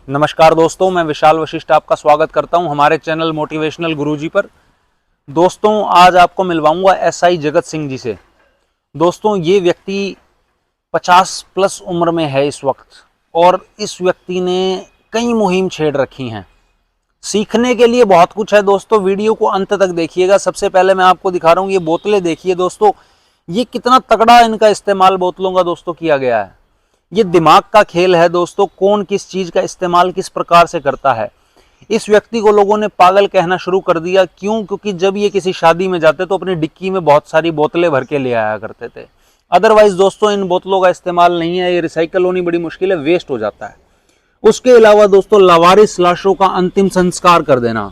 नमस्कार दोस्तों, मैं विशाल वशिष्ठ आपका स्वागत करता हूं हमारे चैनल मोटिवेशनल गुरुजी पर। दोस्तों, आज आपको मिलवाऊंगा एसआई जगत सिंह जी से। दोस्तों, ये व्यक्ति 50 प्लस उम्र में है इस वक्त, और इस व्यक्ति ने कई मुहिम छेड़ रखी हैं। सीखने के लिए बहुत कुछ है दोस्तों, वीडियो को अंत तक देखिएगा। सबसे पहले मैं आपको दिखा रहा हूँ ये बोतलें, देखिए दोस्तों, ये कितना तगड़ा इनका इस्तेमाल बोतलों का दोस्तों किया गया है। ये दिमाग का खेल है दोस्तों, कौन किस चीज का इस्तेमाल किस प्रकार से करता है। इस व्यक्ति को लोगों ने पागल कहना शुरू कर दिया। क्यों? क्योंकि जब ये किसी शादी में जाते तो अपनी डिक्की में बहुत सारी बोतलें भर के ले आया करते थे। अदरवाइज दोस्तों इन बोतलों का इस्तेमाल नहीं है, ये रिसाइकल होनी बड़ी मुश्किल है, वेस्ट हो जाता है। उसके अलावा दोस्तों लावारिस लाशों का अंतिम संस्कार कर देना,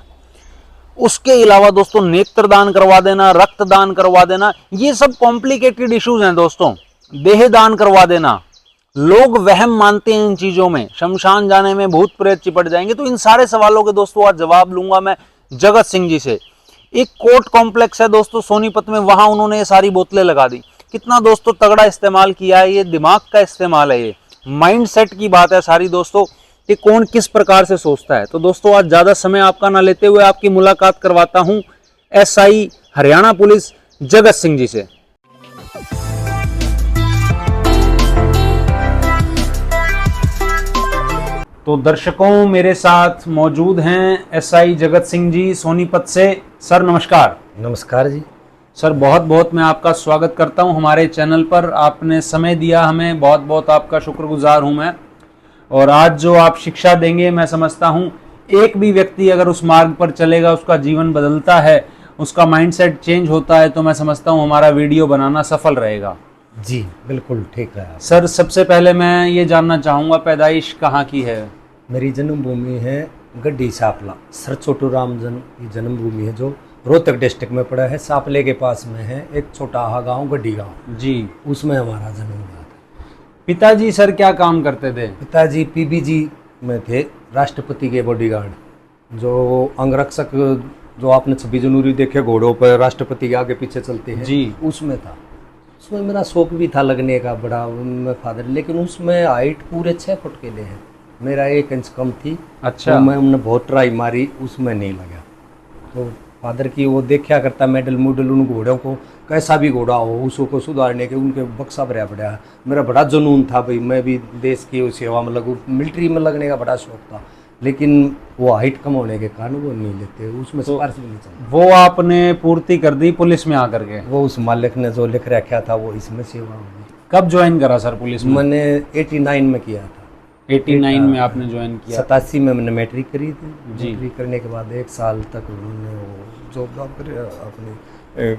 उसके अलावा दोस्तों नेत्रदान करवा देना, रक्तदान करवा देना, ये सब कॉम्प्लिकेटेड इश्यूज हैं दोस्तों। देह दान करवा देना, लोग वहम मानते हैं इन चीजों में, शमशान जाने में भूत प्रेत चिपट जाएंगे। तो इन सारे सवालों के दोस्तों आज जवाब लूंगा मैं जगत सिंह जी से। एक कोर्ट कॉम्प्लेक्स है दोस्तों सोनीपत में, वहां उन्होंने ये सारी बोतलें लगा दी। कितना दोस्तों तगड़ा इस्तेमाल किया है, ये दिमाग का इस्तेमाल है, ये माइंड सेट की बात है सारी दोस्तों, कि कौन किस प्रकार से सोचता है। तो दोस्तों आज ज्यादा समय आपका ना लेते हुए आपकी मुलाकात करवाता हूं एसआई हरियाणा पुलिस जगत सिंह जी से। तो दर्शकों, मेरे साथ मौजूद हैं एसआई जगत सिंह जी सोनीपत से। सर नमस्कार। नमस्कार जी। सर बहुत बहुत मैं आपका स्वागत करता हूं हमारे चैनल पर। आपने समय दिया हमें, बहुत बहुत आपका शुक्रगुजार हूं मैं। और आज जो आप शिक्षा देंगे, मैं समझता हूं एक भी व्यक्ति अगर उस मार्ग पर चलेगा, उसका जीवन बदलता है, उसका माइंडसेट चेंज होता है, तो मैं समझता हूं हमारा वीडियो बनाना सफल रहेगा। जी बिल्कुल ठीक है। सर सबसे पहले मैं ये जानना चाहूँगा, पैदाइश कहाँ की है? मेरी जन्मभूमि है गड्डी सापला, सर छोटू रामजन की जन्मभूमि है, जो रोहतक डिस्ट्रिक्ट में पड़ा है। सापले के पास में है एक छोटा गांव गड्डी गांव जी, उसमें हमारा जन्म हुआ था। पिताजी सर क्या काम करते थे? पिताजी पीबीजी में थे, राष्ट्रपति के बॉडीगार्ड, जो अंगरक्षक, जो आपने 26 जनवरी देखे घोड़ों पर राष्ट्रपति के आगे पीछे चलते हैं जी, उसमें था। उसमें मेरा शौक भी था लगने का बड़ा, फादर, लेकिन उसमें हाइट पूरे 6 फुट के लिए है, मेरा 1 इंच कम थी। अच्छा। तो मैं उन्हें बहुत ट्राई मारी, उसमें नहीं लगा। तो फादर की वो देखा करता मेडल मूडल उन घोड़ों को, कैसा भी घोड़ा हो उसको सुधारने के, उनके बक्सा भरा पड़ा। मेरा बड़ा जुनून था भाई, मैं भी देश की सेवा में लगूँ, मिलिट्री में लगने का बड़ा शौक था, लेकिन वो हाइट कम होने के कारण वो नहीं लेते, उसमें सिफारिश भी नहीं चलती। वो आपने पूर्ति कर दी पुलिस में आकर के? वो उस मालिक ने जो लिख रखा था वो इसमें सेवा होगी। कब ज्वाइन करा सर पुलिस में? मैंने 89 में किया था। 89 में आपने ज्वाइन किया? 87 में मैंने मैट्रिक करी थी। मैट्रिक करने के बाद 1 साल तक उन्होंने जॉब करे, अपनी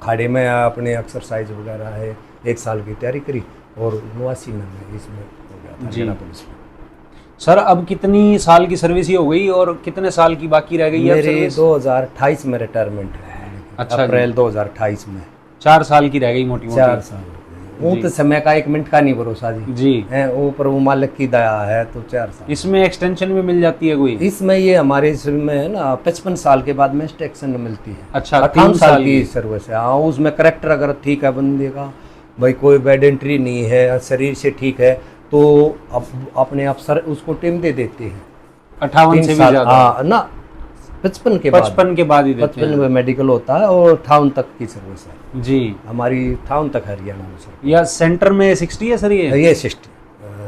खाड़े में अपने एक्सरसाइज वगैरह है, 1 साल की तैयारी करी, और 89 में मैं इसमें हो गया था हरियाणा पुलिस में। सर अब कितनी साल की सर्विस ही हो गई और कितने साल की बाकी रह गई है? मेरी 2028 में रिटायरमेंट है। अच्छा, अप्रैल 2028 में 4 साल की रह गई मोटी मोटी। 4 साल वो तो समय का 1 मिनट का नहीं भरोसा जी है, ऊपर वो मालिक की दया है, तो 4 साल। इसमें एक्सटेंशन भी मिल जाती है कोई? इसमें ये हमारे इसमें है ना 55 साल के बाद में एक्सटेंशन मिलती है। अच्छा, 58 साल की सर्विस है। हाँ, उसमें करेक्टर अगर ठीक है बंदे का, भाई कोई बैड एंट्री नहीं है, शरीर से ठीक है, तो अब अपने अफसर उसको टीम दे देते हैं 58 से भी ज्यादा। हाँ ना, 55 के बाद ही देते हैं। 55 में मेडिकल होता है और 58 तक की सर्विस है जी। हमारी 58 तक हरियाणा में सर। या सेंटर में 60 है सर? ये 60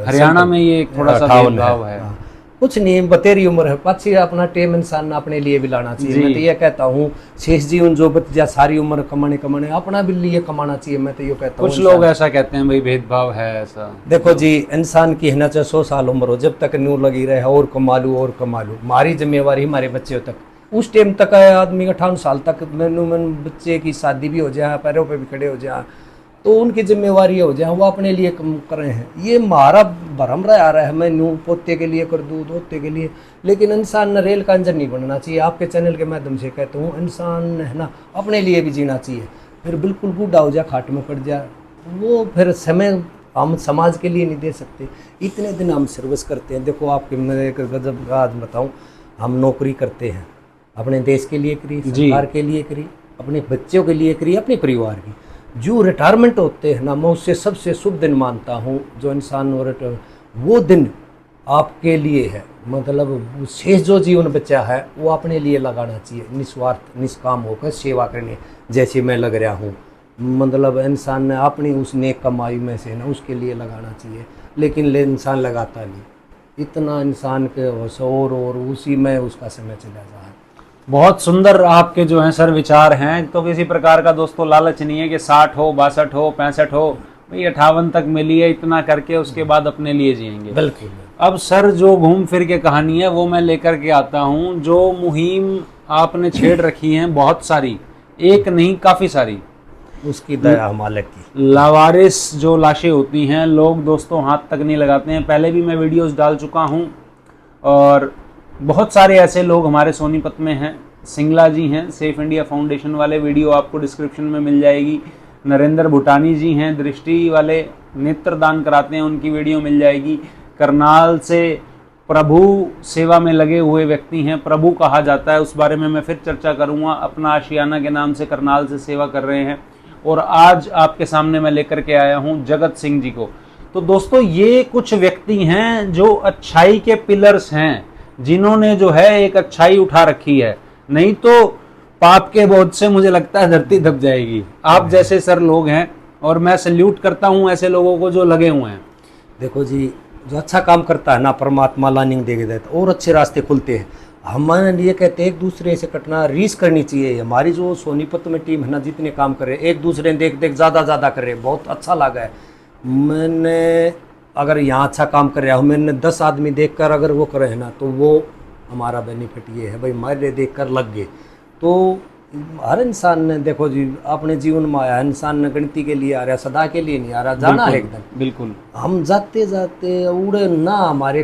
हरियाणा में, ये थोड़ा सा भेदभाव है। हाँ। कुछ नहीं, बतेरी उम्र है, पाछी अपना टेम इंसान अपने लिए भी लाना चाहिए। मैं तो ये कहता हूँ शेष जीवन जो बच्चा सारी उम्र कमाने अपना भी लिए कमाना चाहिए। मैं तो ये कहता हूँ, कुछ लोग ऐसा कहते हैं भाई भेदभाव है ऐसा। देखो जी, इंसान की है ना, चाहे 100 साल उम्र हो, जब तक न्यू लगी रहे और कमा लूँ हमारी जिम्मेवारी हमारे बच्चे तक, उस टाइम तक आदमी 58 साल तक मैंने बच्चे की शादी भी हो जाए, पैरों पे भी खड़े हो जाए, तो उनकी जिम्मेवारी हो जाए, वो अपने लिए कम कर रहे हैं। ये हमारा भरम रहा है, मैं नू पोते के लिए कर दूँ, दोते के लिए, लेकिन इंसान न रेल का इंजन नहीं बनना चाहिए। आपके चैनल के माध्यम से कहता हूँ, इंसान है ना अपने लिए भी जीना चाहिए। फिर बिल्कुल बूढ़ा हो जाए, खाट में पड़ जाए, वो फिर समय हम समाज के लिए नहीं दे सकते। इतने दिन हम सर्विस करते हैं। देखो आपके, मैं एक गजब आज बताऊँ, हम नौकरी करते हैं, अपने देश के लिए करी, सरकार के लिए करी, अपने बच्चों के लिए करी, अपने परिवार की। जो रिटायरमेंट होते हैं ना, मैं उससे सबसे शुभ दिन मानता हूँ जो इंसान वो दिन आपके लिए है, मतलब शेष जो जीवन बचा है वो अपने लिए लगाना चाहिए, निस्वार्थ निष्काम होकर सेवा करनी, जैसे मैं लग रहा हूँ। मतलब इंसान ने अपनी उस नेक कमाई में से ना उसके लिए लगाना चाहिए, लेकिन इंसान लगाता नहीं। इतना इंसान के शोर और उसी में उसका समय चला जा है। बहुत सुंदर आपके जो हैं सर विचार हैं। तो किसी प्रकार का दोस्तों लालच नहीं है कि 60 हो, 62 हो, 65 हो, भाई 58 तक मिली है, इतना करके उसके बाद अपने लिए जिएंगे। बिल्कुल। अब सर जो घूम फिर के कहानी है वो मैं लेकर के आता हूँ। जो मुहिम आपने छेड़ रखी है बहुत सारी, एक नहीं काफ़ी सारी, उसकी दया मालिक की। लावारिस जो लाशें होती हैं, लोग दोस्तों हाथ तक नहीं लगाते हैं। पहले भी मैं वीडियोस डाल चुका हूं और बहुत सारे ऐसे लोग हमारे सोनीपत में हैं। सिंगला जी हैं सेफ इंडिया फाउंडेशन वाले, वीडियो आपको डिस्क्रिप्शन में मिल जाएगी। नरेंद्र भूटानी जी हैं दृष्टि वाले, नेत्र दान कराते हैं, उनकी वीडियो मिल जाएगी। करनाल से प्रभु सेवा में लगे हुए व्यक्ति हैं, प्रभु कहा जाता है, उस बारे में मैं फिर चर्चा करूंगा। अपना आशियाना के नाम से करनाल से सेवा कर रहे हैं। और आज आपके सामने मैं लेकर के आया हूं जगत सिंह जी को। तो दोस्तों ये कुछ व्यक्ति हैं जो अच्छाई के पिलर्स हैं, जिन्होंने जो है एक अच्छाई उठा रखी है, नहीं तो पाप के बोझ से मुझे लगता है धरती दब जाएगी। आप जैसे सर लोग हैं और मैं सल्यूट करता हूं ऐसे लोगों को जो लगे हुए हैं। देखो जी, जो अच्छा काम करता है ना, परमात्मा लानिंग दे देता और अच्छे रास्ते खुलते हैं। हमारे ये कहते हैं एक दूसरे से कटना रीस करनी चाहिए। हमारी जो सोनीपत में टीम है ना, जितने काम कर रहे हैं एक दूसरे देख देख ज़्यादा कर रहे हैं, बहुत अच्छा लगा है। मैंने अगर यहाँ अच्छा काम कर रहा हूँ, मैंने 10 आदमी देख कर अगर वो करे है ना, तो वो हमारा बेनिफिट ये है भाई, मेरे देख कर लग गए। तो हर इंसान ने देखो जी अपने जीवन में आया, इंसान ने गणती के लिए आ रहा, सदा के लिए नहीं आ रहा, जाना है एकदम। बिल्कुल। हम जाते जाते उड़े ना हमारे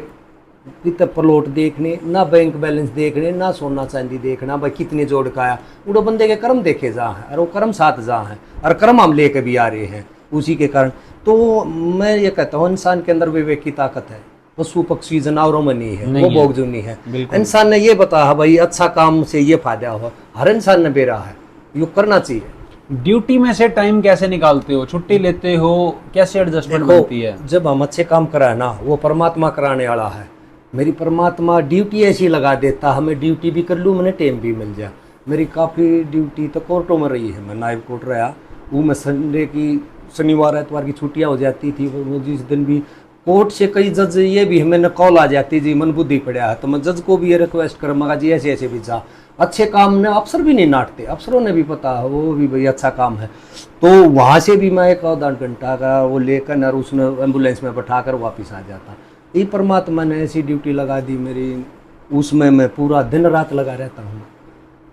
कितने प्लॉट देखने, ना बैंक बैलेंस देखने, ना सोना चांदी देखना भाई कितने जोड़ का आया, उड़ो बंदे के कर्म देखे जा हैं, और वो कर्म साथ जा हैं, और कर्म हम लेके भी आ रहे हैं उसी के कारण। तो मैं ये कहता हूँ इंसान के अंदर विवेक की ताकत है, पशु पक्षी जानवरों में नहीं है, वो भोगजुनी है। इंसान ने ये बताया भाई अच्छा काम से ये फायदा हो, हर इंसान ने बेरा है, ये करना चाहिए। ड्यूटी में से टाइम कैसे निकालते हो, छुट्टी लेते हो, कैसे एडजस्टमेंट बनती है? जब हम अच्छे काम कराए ना, वो परमात्मा कराने वाला है। मेरी परमात्मा ड्यूटी ऐसी लगा देता, हमें ड्यूटी भी कर लूँ, मैंने टाइम भी मिल जाए। मेरी काफ़ी ड्यूटी तो कोर्टों में रही है, मैं नायब कोर्ट रहा, वो मैं संडे की शनिवार एतवार की छुट्टियाँ हो जाती थी, वो जिस दिन भी कोर्ट से कई जज ये भी मैंने कॉल आ जाती जी मन बुद्धि पड़ा है, तो मैं जज को भी ये रिक्वेस्ट कर मगा जी ऐसे ऐसे भी जा अच्छे काम ने अफसर भी नहीं नाटते, अफसरों ने भी पता है वो भी भाई अच्छा काम है। तो वहाँ से भी मैं 1-1.5 घंटा का वो लेकर और उसने एम्बुलेंस में बैठा कर वापस आ जाता। ये परमात्मा ने ऐसी ड्यूटी लगा दी मेरी, उसमें मैं पूरा दिन रात लगा रहता हूँ।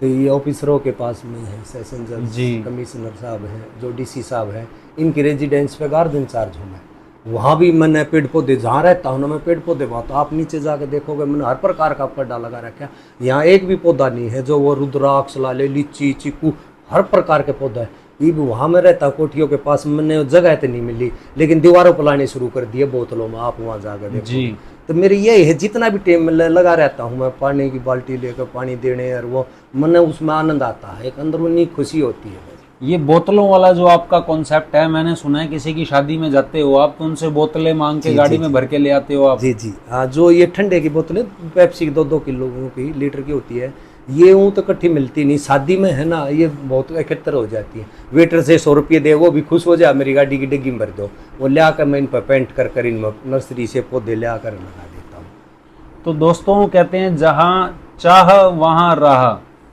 तो ये ऑफिसरों के पास में है, सेशन जज, कमिश्नर साहब हैं, जो डीसी साहब हैं, इनकी रेजिडेंस पे गार्ड इंचार्ज हूँ मैं। वहाँ भी मैंने पेड़ पौधे जहाँ रहता हूँ ना, मैं पेड़ पौधे बहुत, आप नीचे जाके देखोगे मैंने हर प्रकार का पौधा लगा रखा है। यहाँ एक भी पौधा नहीं है जो वो रुद्राक्ष लाले, लीची, चीकू, हर प्रकार के पौधा है। ये भी वहाँ में रहता कोठियों के पास, मैंने जगह तो नहीं मिली, लेकिन दीवारों पर लाने शुरू कर दिए बोतलों में, आप वहाँ जाकर देखो। तो मेरी यही है, जितना भी टाइम लगा रहता हूँ मैं पानी की बाल्टी लेकर पानी देने, और वो मैंने उसमें आनंद आता है, एक अंदरूनी खुशी होती है। ये बोतलों वाला जो आपका कॉन्सेप्ट है, मैंने सुना है किसी की शादी में जाते हो आप तो उनसे बोतलें मांग के गाड़ी में भर के ले आते हो आप? जी जी हाँ, जो ये ठंडे की बोतलें पेप्सी की 2-2 किलो की लीटर की होती है, ये ऊँ तो इकट्ठी मिलती नहीं, शादी में है ना ये बहुत इकट्ठर हो जाती है। वेटर से 100 रुपये दे, वो भी खुश हो जाए, मेरी गाड़ी की डिग्गी में भर दो, वो ले आकर मैं इन पर पेंट कर इनमें नर्सरी से पौधे ले आकर लगा देता हूँ। तो दोस्तों कहते हैं जहाँ चाह वहाँ राह,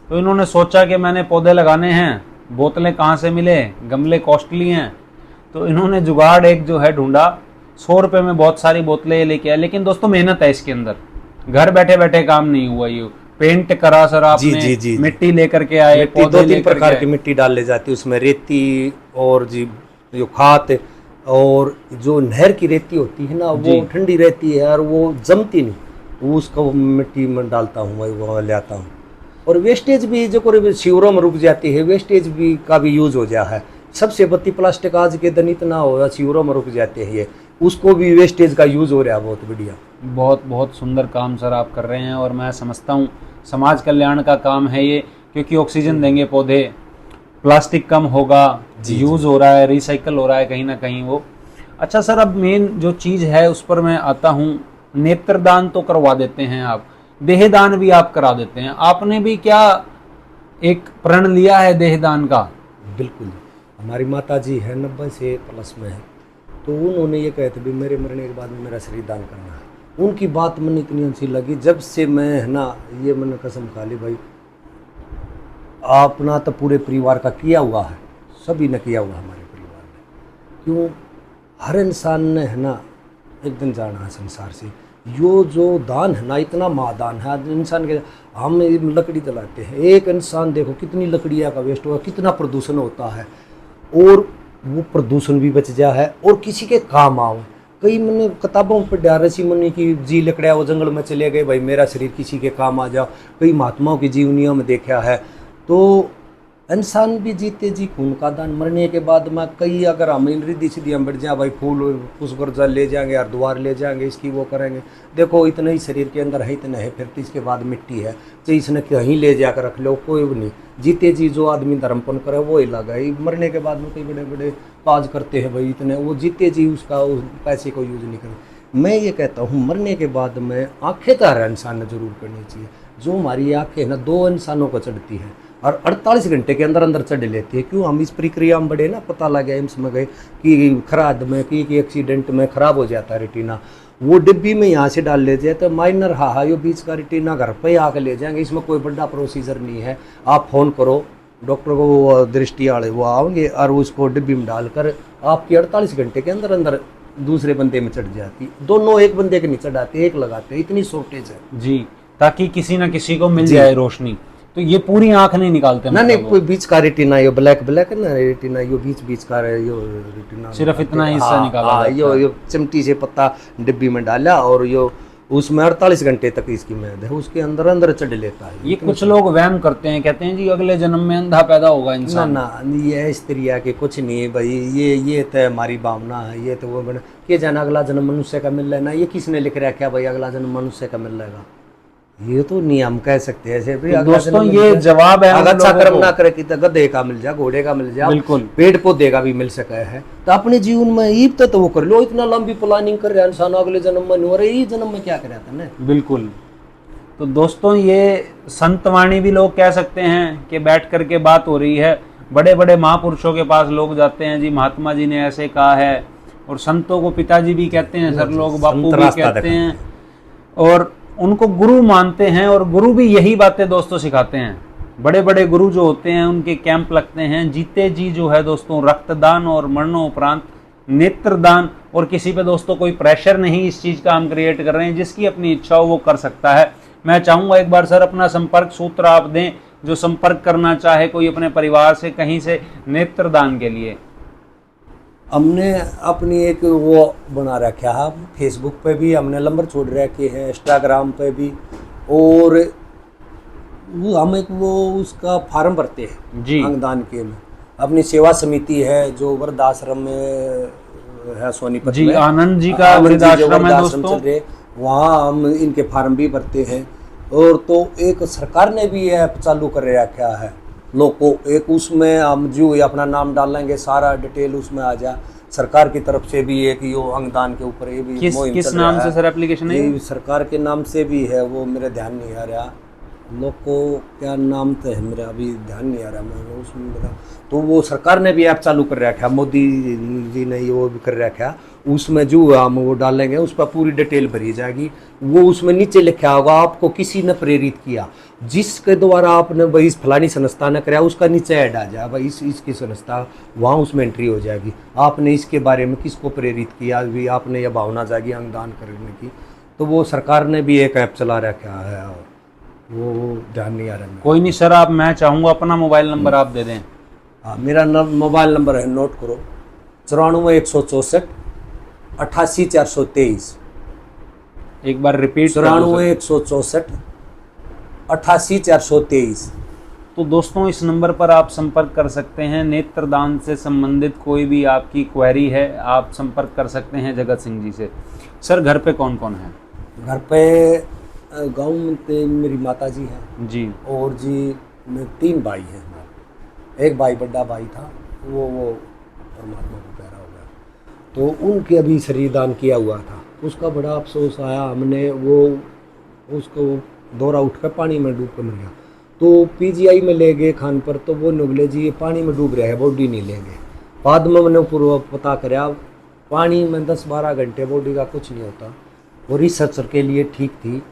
तो इन्होंने सोचा कि मैंने पौधे लगाने हैं, बोतलें कहाँ से मिले, गमले कॉस्टली हैं, तो इन्होंने जुगाड़ एक जो है ढूंढा, 100 रुपये में बहुत सारी बोतलें लेके आए। लेकिन दोस्तों मेहनत है इसके अंदर, घर बैठे बैठे काम नहीं हुआ। ये पेंट करा सर आपने, जी, मिट्टी लेकर के आए, 2-3 प्रकार की मिट्टी डाल ले जाती है उसमें, रेती और जी जो खाद, और जो नहर की रेती होती है ना वो ठंडी रहती है और वो जमती नहीं, उसको मिट्टी में डालता हूँ, मैं वहाँ ले आता हूँ। और वेस्टेज भी जो शिवरों में रुक जाती है, वेस्टेज भी का भी यूज हो जाता है। सबसे बत्ती प्लास्टिक आज के दिन इतना हो शिवरों में रुक जाते हैं, ये उसको भी वेस्टेज का यूज हो रहा है। बहुत बढ़िया, बहुत बहुत सुंदर काम सर आप कर रहे हैं, और मैं समझता हूँ समाज कल्याण का काम है ये, क्योंकि ऑक्सीजन देंगे पौधे, प्लास्टिक कम होगा, यूज हो रहा है, रिसाइकल हो रहा है कहीं ना कहीं वो। अच्छा सर, अब मेन जो चीज़ है उस पर मैं आता हूँ नेत्रदान तो करवा देते हैं आप, देहदान भी आप करा देते हैं, आपने भी क्या एक प्रण लिया है देहदान का? बिल्कुल। हमारी माता जी है 90 से प्लस में है, तो उन्होंने ये कहे थे भी मेरे मरने के बाद में मेरा शरीर दान करना है। उनकी बात मन इतनी अच्छी लगी, जब से मैं है ना ये मैंने कसम खा ली भाई, अपना तो पूरे परिवार का किया हुआ है, सभी ने किया हुआ हमारे परिवार ने। क्यों? हर इंसान ने है ना एक दिन जाना है संसार से। यो जो दान है ना इतना महादान है। आज इंसान के हम लकड़ी जलाते हैं, एक इंसान देखो कितनी लकड़ियाँ का वेस्ट हुआ, कितना प्रदूषण होता है, और वो प्रदूषण भी बच जा है और किसी के काम आओ। कई मैंने किताबों पर पढ़ा ऋषि मुनि की जी लकड़िया वो जंगल में चले गए भाई मेरा शरीर किसी के काम आ जाओ। कई महात्माओं की जीवनियों में देखा है। तो इंसान भी जीते जी खून का दान, मरने के बाद में कई अगर हम रिद्धि सिद्धि हम बढ़ जाए भाई फूल पुष्कर जल ले जाएंगे, हरिद्वार ले जाएंगे, इसकी वो करेंगे। देखो इतना ही शरीर के अंदर है, इतना है, फिर तो इसके बाद मिट्टी है, तो इसने कहीं ले जाकर रख लो, कोई भी नहीं। जीते जी जो आदमी धर्मपन करे वो ही लगा है। मरने के बाद में कई बड़े बड़े काज करते हैं भाई इतने, वो जीते जी उसका उस पैसे को यूज नहीं करें। मैं ये कहता हूँ मरने के बाद में आंखें तो हर इंसान ने जरूर करनी चाहिए। जो हमारी आंखें ना 2 इंसानों को चढ़ती है और 48 घंटे के अंदर अंदर चढ़ लेती है। क्यों? हम इस प्रक्रिया में बढ़े ना, पता लग गया एम्स में गए कि खराद में कि एक्सीडेंट में ख़राब हो जाता है रेटिना, वो डिब्बी में यहाँ से डाल लेते हैं तो माइनर हाँ यो बीच का रेटिना घर पे आके ले जाएंगे। इसमें कोई बड़ा प्रोसीजर नहीं है। आप फ़ोन करो डॉक्टर को, वो दृष्टि वाले वो आएंगे और उसको डिब्बी में डालकर आपकी 48 घंटे के अंदर अंदर दूसरे बंदे में चढ़ जाती। दोनों एक बंदे के नहीं चढ़ाते, एक लगाते, इतनी शॉर्टेज है जी, ताकि किसी ना किसी को मिल जाए रोशनी। तो ये पूरी आंख नहीं निकालते? ना नहीं, कोई बीच का रेटिना, यो ब्लैक ब्लैक है ना रेटिना, यो बीच का यो रेटिना सिर्फ इतना हिस्सा निकाला हाँ, यो चिमटी से पत्ता डिब्बी में डाला और यो उसमें 48 घंटे तक इसकी मेहनत है, उसके अंदर अंदर चढ़ लेता है। ये कुछ लोग वहम करते हैं, कहते हैं जी अगले जन्म में अंधा पैदा होगा इंसान। ना ये स्त्रिया के कुछ नहीं है भाई, ये तो हमारी भावना है, ये तो वो बना के जाना अगला जन्म मनुष्य का मिल रहा है। ये किसने लिख रखा भाई अगला जन्म मनुष्य का मिल रहेगा? ये तो नहीं हम कह सकते ऐसे भी। तो दोस्तों ये जवाब है, अगर अच्छा कर्म ना करे कि गधे का मिल जा, घोड़े का मिल जा, बिल्कुल पेड़ पौधे का भी मिल सका है। तो अपने जीवन में ईब तो वो कर लो, इतना लंबी प्लानिंग कर रहे हैं इंसान अगले जन्म में नहीं हो रही, जन्म में क्या कर रहा था ना। बिल्कुल। तो दोस्तों ये संतवाणी भी लोग कह सकते हैं कि बैठ करके बात हो रही है, बड़े बड़े महापुरुषों के पास लोग जाते हैं, जी महात्मा जी ने ऐसे कहा है, और संतों को पिताजी भी कहते हैं, सर लोग बापू भी कहते हैं, और उनको गुरु मानते हैं, और गुरु भी यही बातें दोस्तों सिखाते हैं। बड़े बड़े गुरु जो होते हैं उनके कैंप लगते हैं, जीते जी जो है दोस्तों रक्तदान और मरणोपरांत नेत्रदान, और किसी पे दोस्तों कोई प्रेशर नहीं, इस चीज़ का हम क्रिएट कर रहे हैं, जिसकी अपनी इच्छा हो वो कर सकता है। मैं चाहूँगा एक बार सर अपना संपर्क सूत्र आप दें, जो संपर्क करना चाहे कोई अपने परिवार से कहीं से नेत्रदान के लिए। हमने अपनी एक वो बना रखा है, फेसबुक पे भी हमने नंबर छोड़ रखे हैं, इंस्टाग्राम पे भी, और वो हम एक वो उसका फार्म भरते हैं जी अंगदान के में। अपनी सेवा समिति है जो वृद्धाश्रम में है सोनीपत जी, में, आनंद जी का वृद्धाश्रम है दोस्तों, चल रहे, वहाँ हम इनके फार्म भी भरते हैं। और तो एक सरकार ने भी ऐप चालू कर रखा है लोग को, एक उसमें हम जो अपना नाम डालेंगे सारा डिटेल उसमें आ जा। सरकार की तरफ से भी एक यो अंगदान के ऊपर ये भी किस नाम से सर एप्लीकेशन है? ये सरकार के नाम से भी है, वो मेरे ध्यान नहीं आ रहा, लोग को क्या नाम तो है मेरा अभी ध्यान नहीं आ रहा, मैं उसमें बता। तो वो सरकार ने भी ऐप चालू कर रखा, मोदी जी ने वो भी कर रखा। उसमें जो हम वो डालेंगे उस पर पूरी डिटेल भरी जाएगी। वो उसमें नीचे लिखा होगा आपको किसी ने प्रेरित किया, जिसके द्वारा आपने भाई इस फलानी संस्था ने कराया, उसका नीचे ऐड आ जाए भाई इसकी संस्था, वहाँ उसमें एंट्री हो जाएगी। आपने इसके बारे में किसको प्रेरित किया, भी आपने यह भावना जागी अंगदान करने की। तो वो सरकार ने भी एक ऐप चला रखा है, वो ध्यान नहीं आ रहा है। कोई नहीं सर, आप मैं चाहूँगा अपना मोबाइल नंबर आप दे दें। हाँ, मेरा मोबाइल नंबर है, नोट करो, 94 164 88 423। एक बार रिपीट। 94 164 88 423। तो दोस्तों इस नंबर पर आप संपर्क कर सकते हैं। नेत्रदान से संबंधित कोई भी आपकी क्वेरी है आप संपर्क कर सकते हैं जगत सिंह जी से। सर घर पे कौन कौन है? घर पे गाँव में तो मेरी माता जी हैं जी, और जी में 3 भाई हैं हमारे। एक भाई बड़ा भाई था, वो परमात्मा को प्यारा हो गया, तो उनके अभी शरीर दान किया हुआ था। उसका बड़ा अफसोस आया। हमने वो उसको दौरा उठ कर पानी में डूब कर मर गया। तो पीजीआई में ले गए खान पर, तो वो बोले जी ये पानी में डूब रहा है, बॉडी नहीं लेंगे। बाद में मैंने पूर्व पता कराया, पानी में 10-12 घंटे बॉडी का कुछ नहीं होता। वो रिसर्चर के लिए ठीक थी,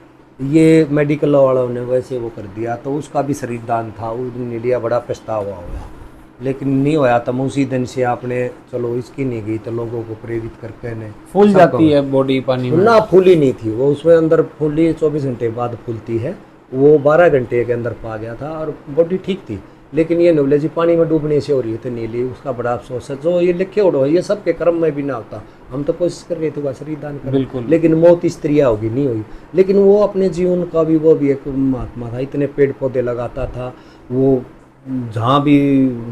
ये मेडिकल वालों ने वैसे वो कर दिया। तो उसका भी शरीर दान था, उसने लिया, बड़ा पछतावा हुआ, लेकिन नहीं होया। तो मैं उसी दिन से आपने चलो इसकी नहीं गई, तो लोगों को प्रेरित करके ने फूल जाती है बॉडी पानी में? ना, फूली नहीं थी वो, उसमें अंदर फूली 24 घंटे बाद फूलती है, वो 12 घंटे के अंदर पा गया था और बॉडी ठीक थी। लेकिन ये नॉलेज पानी में डूबने से हो रही है नीली, उसका बड़ा अफसोस है। जो ये लिखे उड़ो ये सबके कर्म में भी ना होता। हम तो कोशिश कर रहे थे शरीर दान कर, बिल्कुल, लेकिन मौत इस तरह होगी नहीं हुई। लेकिन वो अपने जीवन का भी वो भी एक महात्मा था, इतने पेड़ पौधे लगाता था वो, जहाँ भी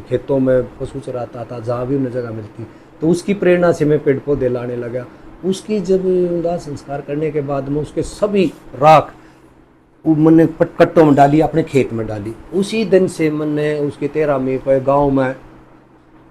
खेतों में पशु चराता था, जहाँ भी उन्हें जगह मिलती, तो उसकी प्रेरणा से मैं पेड़ पौधे लाने लगा। उसकी जब दाह संस्कार करने के बाद में उसके सभी राख मैंने कट्टों में डाली, अपने खेत में डाली। उसी दिन से मैंने उसके 13वें पे गाँव में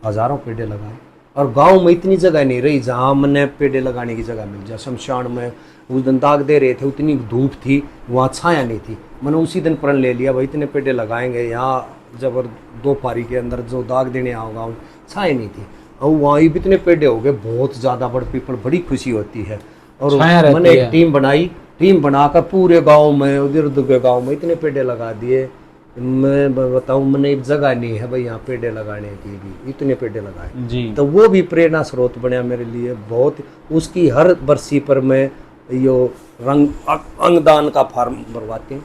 हज़ारों पेड़े लगाए। और गांव में इतनी जगह नहीं रही जहाँ मैंने पेड़े लगाने की जगह मिल जाए। शमशान में उस दिन दाग दे रहे थे, उतनी धूप थी, वहाँ छाया नहीं थी। मैंने उसी दिन प्रण ले लिया, भाई इतने पेड़े लगाएंगे यहाँ। जब 2 पारी के अंदर जो दाग देने आओगा, छाया नहीं थी, और वहाँ भी इतने पेड़े हो गए, बहुत ज़्यादा बड़े पीपल, बड़ी खुशी होती है। और मैंने एक टीम बनाई, टीम बनाकर पूरे गांव में, उधर उधर के गांव में इतने पेड़े लगा दिए। मैं बताऊं, मैंने एक जगह नहीं है भाई यहाँ पेड़े लगाने की भी, इतने पेड़े लगाए जी। तो वो भी प्रेरणा स्रोत बना मेरे लिए बहुत। उसकी हर बरसी पर मैं यो अंगदान का फार्म भरवाते हैं,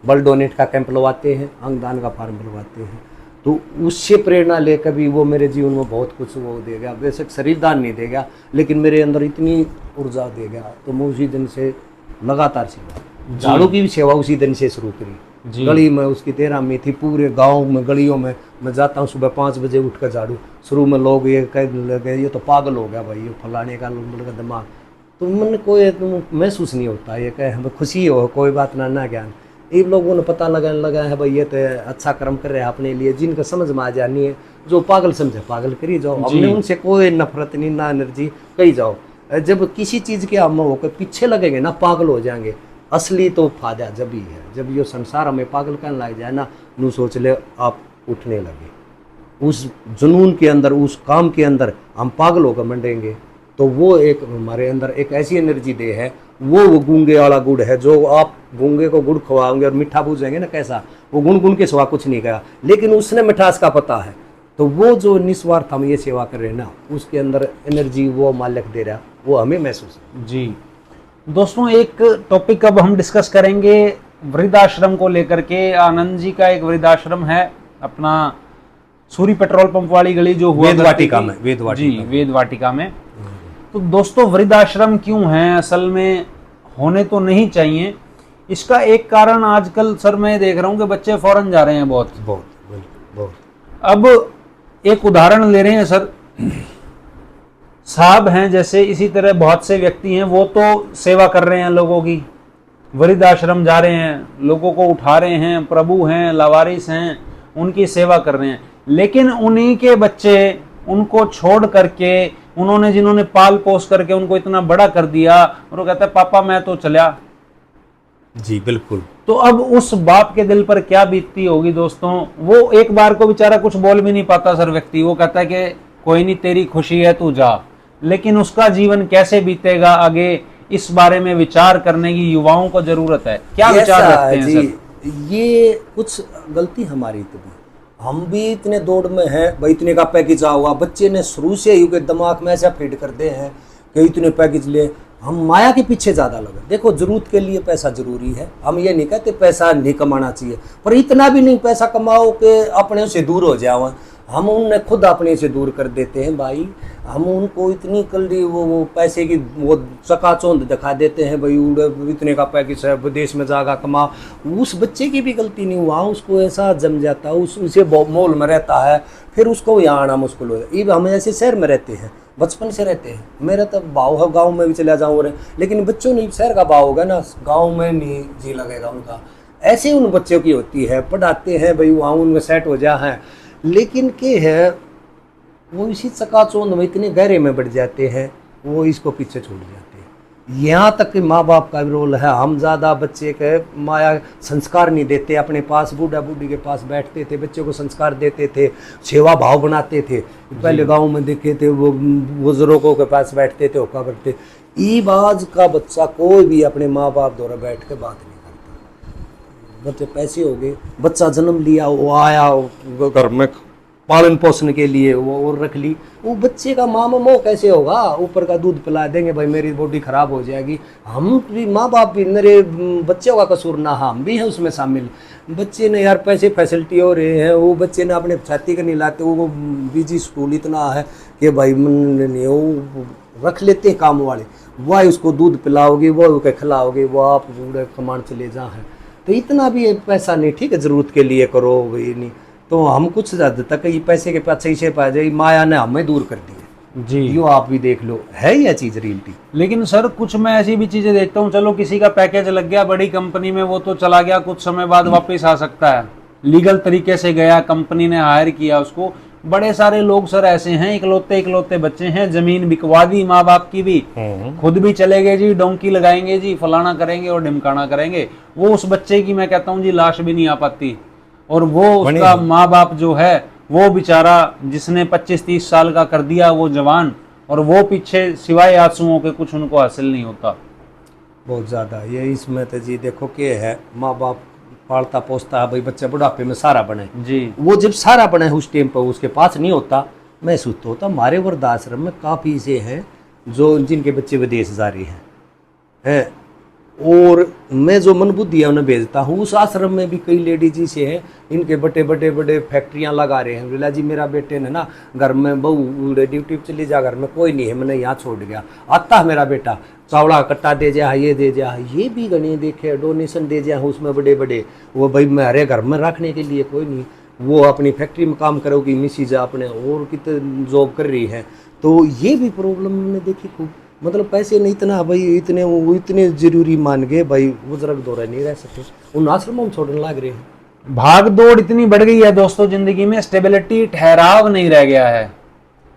ब्लड डोनेट का कैंप लगवाते हैं, अंगदान का फार्म भरवाते हैं। तो उससे प्रेरणा लेकर भी वो मेरे जीवन में बहुत कुछ वो देगा। बेशक शरीर दान नहीं देगा, लेकिन मेरे अंदर इतनी ऊर्जा देगा। तो मैं उसी दिन से लगातार सेवा, झाड़ू की भी सेवा उसी दिन से शुरू करी। गली में उसकी 13वीं थी, पूरे गांव में गलियों में मैं जाता हूँ सुबह 5 बजे उठ कर झाड़ू। शुरू में लोग ये कहने लगे ये तो पागल हो गया भाई, ये फलाने का दिमाग। तो मन कोई महसूस नहीं होता, ये कहे हमें खुशी हो, कोई बात ना ज्ञान। इन लोगों ने पता लगाने लगा है भाई ये तो अच्छा कर्म कर रहे हैं अपने लिए, जिनका समझ में आ जानी है। जो पागल समझे पागल करी जाओ, हमने उनसे कोई नफरत नहीं, ना एनर्जी, कही जाओ। जब किसी चीज़ के हम होकर पीछे लगेंगे ना, पागल हो जाएंगे। असली तो फायदा जब ही है जब ये संसार हमें पागल करने लग जाए ना, नू सोच ले आप उठने लगे उस जुनून के अंदर, उस काम के अंदर हम पागल होकर मंडेंगे। तो वो एक हमारे अंदर एक ऐसी एनर्जी दे है, वो गूंगे वाला गुड़ है। जो आप गूंगे को गुड़ खवाओगे और मीठा पूछेंगे ना कैसा, वो गुण गुण के सिवा कुछ नहीं कहा, लेकिन उसने मिठास का पता है। तो वो जो निस्वार्थ हम ये सेवा कर रहे हैं ना, उसके अंदर एनर्जी वो मालिक दे रहा, वो हमें महसूस है जी। दोस्तों एक टॉपिक अब हम डिस्कस करेंगे वृद्धाश्रम को लेकर के। आनंद जी का एक वृद्धाश्रम है अपना सूरी पेट्रोल पंप वाली गली जो हुआ वेदवाटिका में, वेदवाटिका में। तो दोस्तों वृद्धाश्रम क्यों है, असल में होने तो नहीं चाहिए। इसका एक कारण आजकल सर मैं देख रहा हूँ कि बच्चे फॉरेन जा रहे हैं बहुत। अब एक उदाहरण ले रहे हैं सर, साहब हैं जैसे, इसी तरह बहुत से व्यक्ति हैं, वो तो सेवा कर रहे हैं लोगों की, वृद्धाश्रम जा रहे हैं, लोगों को उठा रहे हैं, प्रभु हैं, लावारिस हैं, उनकी सेवा कर रहे हैं। लेकिन उन्हीं के बच्चे उनको छोड़ करके, उन्होंने जिन्होंने पाल पोस करके उनको इतना बड़ा कर दिया, और वो कहता है पापा मैं तो चला जी। बिल्कुल। तो अब उस बाप के दिल पर क्या बीतती होगी दोस्तों। वो एक बार को बेचारा कुछ बोल भी नहीं पाता सर व्यक्ति, वो कहता है कि कोई नहीं तेरी खुशी है तू जा, लेकिन उसका जीवन कैसे बीतेगा आगे, इस बारे में विचार करने की युवाओं को जरूरत है। क्या विचार रखते हैं सर? ये कुछ गलती हमारी तो भी, हम भी इतने दौड़ में हैं भाई, इतने का पैकेज आ हुआ, बच्चे ने शुरू से ही दिमाग में ऐसा फीड कर दे हैं कि इतने पैकेज ले। हम माया के पीछे ज़्यादा लगे। देखो जरूरत के लिए पैसा जरूरी है, हम ये नहीं कहते पैसा नहीं कमाना चाहिए, पर इतना भी नहीं पैसा कमाओ कि अपने से दूर हो जाओ। हम उन्हें खुद अपने से दूर कर देते हैं भाई। हम उनको इतनी कल्दी वो पैसे की वो चकाचौंध दिखा देते हैं भाई, इतने का पैकेज है, विदेश में जाकर कमा। उस बच्चे की भी गलती नहीं हुआ, उसको ऐसा जम जाता है, उसे मॉल में रहता है, फिर उसको यहाँ आना मुश्किल हो जाता है। हम ऐसे शहर में रहते हैं, बचपन से रहते हैं। मेरा तो भाव है गाँव में भी चला जाऊँ, लेकिन बच्चों नहीं, शहर का भाव होगा ना, गाँव में नहीं जी लगेगा उनका। ऐसे उन बच्चों की होती है, पढ़ाते हैं भाई वहाँ उनमें सेट हो जा है, लेकिन क्या है वो इसी चकाचौंध में इतने गहरे में बढ़ जाते हैं, वो इसको पीछे छोड़ जाते हैं। यहाँ तक कि माँ बाप का भी रोल है। हम ज़्यादा बच्चे के माया संस्कार नहीं देते, अपने पास बूढ़ा बूढ़ी के पास बैठते थे, बच्चे को संस्कार देते थे, सेवा भाव बनाते थे। पहले गांव में देखे थे वो बुजुर्गों के पास बैठते थे, होका करते। ईबाज का बच्चा कोई भी अपने माँ बाप द्वारा बैठ के बात नहीं करता। बच्चे पैसे हो गए, बच्चा जन्म लिया, वो आया घर में पालन पोषण के लिए वो और रख ली, वो बच्चे का माँ मोह कैसे होगा? ऊपर का दूध पिला देंगे, भाई मेरी बॉडी खराब हो जाएगी। हम भी माँ बाप भी, मेरे बच्चों का कसूर ना, हम भी हैं उसमें शामिल। बच्चे ने यार पैसे फैसिलिटी हो रहे हैं, वो बच्चे ने अपने छाती के नहीं लाते, वो बिजी स्कूल इतना है कि भाई नहीं, वो रख लेते हैं काम वाले, वह उसको दूध पिलाओगे, वो उसके खिलाओगे, वो आप पूरे कमान चले जा है। तो इतना भी पैसा नहीं, ठीक है ज़रूरत के लिए करो भाई नहीं, तो हम कुछ हद तक ये पैसे के पीछे ही से पा जाए, माया ने हमें दूर कर दिया जी। यो आप भी देख लो, है यह चीज़ रियलिटी। लेकिन सर कुछ मैं ऐसी भी चीजें देखता हूँ, चलो किसी का पैकेज लग गया बड़ी कंपनी में, वो तो चला गया, कुछ समय बाद वापस आ सकता है, लीगल तरीके से गया, कंपनी ने हायर किया उसको। बड़े सारे लोग सर ऐसे हैं, इकलौते इकलौते बच्चे हैं, जमीन बिकवा दी माँ बाप की भी, खुद भी चले गए जी, डोंकी लगाएंगे जी, फलाना करेंगे और ढिमकाना करेंगे। वो उस बच्चे की मैं कहता हूँ जी लाश भी नहीं आ पाती, और वो उसका माँ बाप जो है वो बेचारा जिसने 25-30 साल का कर दिया वो जवान, और वो पीछे सिवाय आंसुओं के कुछ उनको हासिल नहीं होता। बहुत ज़्यादा ये इसमें तो जी देखो क्या है, माँ बाप पालता पोसता है, भाई बच्चा बुढ़ापे में सारा बने जी, वो जब सारा बने उस टाइम पर उसके पास नहीं होता, महसूस तो होता। हमारे वृद्धाश्रम में काफ़ी से हैं जो जिनके बच्चे विदेश जा रहे हैं, और मैं जो मन बुद्धि है उन्हें भेजता हूँ। उस आश्रम में भी कई लेडीज जी से हैं, इनके बड़े फैक्ट्रियाँ लगा रहे हैं। बोला जी मेरा बेटे ने ना घर में बहू ड्यूटी पर चली जा, घर में कोई नहीं है, मैंने यहाँ छोड़ गया, आता है मेरा बेटा, चावड़ा कट्टा दे जा, ये दे जा, ये भी गणे देखे, डोनेशन दे जा उसमें बड़े बड़े, वो भाई मेरे घर में रखने के लिए कोई नहीं, वो अपनी फैक्ट्री में काम करोगी, मिसिज अपने और कितने जॉब कर रही है। तो ये भी प्रॉब्लम मैंने देखी खूब, मतलब पैसे नहीं इतना भाई, इतने वो इतने जरूरी मान गए भाई, बुजुर्ग दौरा नहीं रह सकते, उन आश्रमों में छोड़ने लग रहे हैं। भाग दौड़ इतनी बढ़ गई है दोस्तों जिंदगी में, स्टेबिलिटी ठहराव नहीं रह गया है,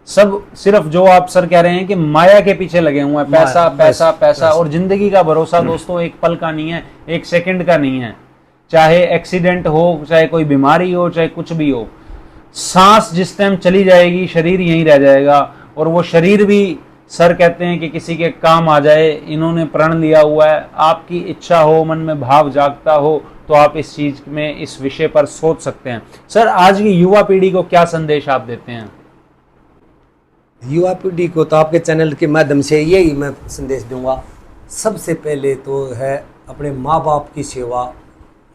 सब सिर्फ जो आप सर कह रहे हैं कि माया के पीछे लगे हुए हैं, पैसा पैसा पैसा। और जिंदगी का भरोसा दोस्तों एक पल का नहीं है, एक सेकंड का नहीं है, चाहे एक्सीडेंट हो, चाहे कोई बीमारी हो, चाहे कुछ भी हो, सांस जिस टाइम चली जाएगी शरीर यहीं रह जाएगा। और वो शरीर भी सर कहते हैं कि किसी के काम आ जाए, इन्होंने प्रण लिया हुआ है। आपकी इच्छा हो, मन में भाव जागता हो, तो आप इस चीज में, इस विषय पर सोच सकते हैं। सर आज की युवा पीढ़ी को क्या संदेश आप देते हैं? युवा पीढ़ी को तो आपके चैनल के माध्यम से यही मैं संदेश दूंगा, सबसे पहले तो है अपने माँ बाप की सेवा